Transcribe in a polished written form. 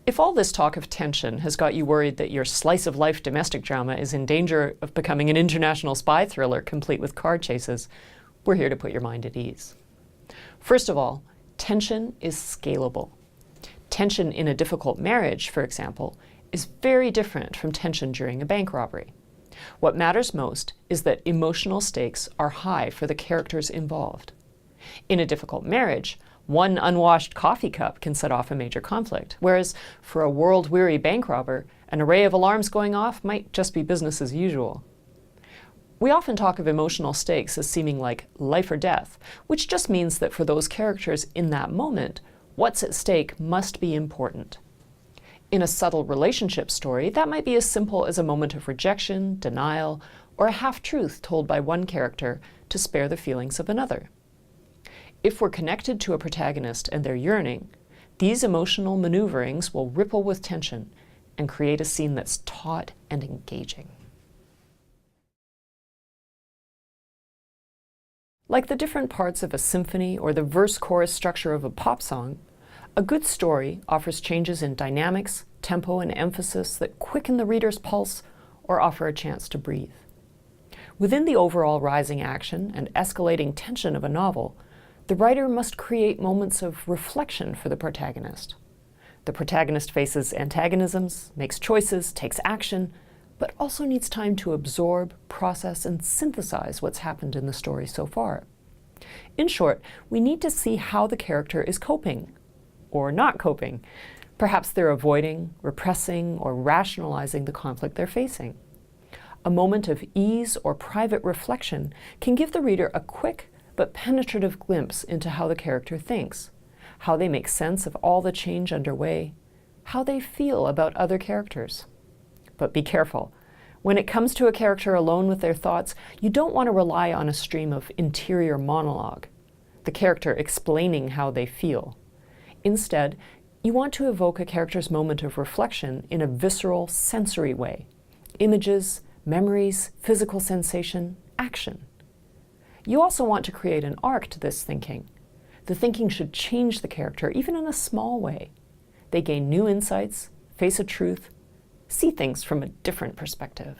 If all this talk of tension has got you worried that your slice-of-life domestic drama is in danger of becoming an international spy thriller complete with car chases, we're here to put your mind at ease. First of all, tension is scalable. Tension in a difficult marriage, for example, is very different from tension during a bank robbery. What matters most is that emotional stakes are high for the characters involved. In a difficult marriage, one unwashed coffee cup can set off a major conflict, whereas for a world-weary bank robber, an array of alarms going off might just be business as usual. We often talk of emotional stakes as seeming like life or death, which just means that for those characters in that moment, what's at stake must be important. In a subtle relationship story, that might be as simple as a moment of rejection, denial, or a half-truth told by one character to spare the feelings of another. If we're connected to a protagonist and their yearning, these emotional maneuverings will ripple with tension and create a scene that's taut and engaging. Like the different parts of a symphony or the verse-chorus structure of a pop song, a good story offers changes in dynamics, tempo, and emphasis that quicken the reader's pulse or offer a chance to breathe. Within the overall rising action and escalating tension of a novel, the writer must create moments of reflection for the protagonist. The protagonist faces antagonisms, makes choices, takes action, but also needs time to absorb, process, and synthesize what's happened in the story so far. In short, we need to see how the character is coping, or not coping. Perhaps they're avoiding, repressing, or rationalizing the conflict they're facing. A moment of ease or private reflection can give the reader a quick but penetrative glimpse into how the character thinks, how they make sense of all the change underway, how they feel about other characters. But be careful. When it comes to a character alone with their thoughts, you don't want to rely on a stream of interior monologue, the character explaining how they feel. Instead, you want to evoke a character's moment of reflection in a visceral, sensory way. Images, memories, physical sensation, action. You also want to create an arc to this thinking. The thinking should change the character, even in a small way. They gain new insights, face a truth, see things from a different perspective.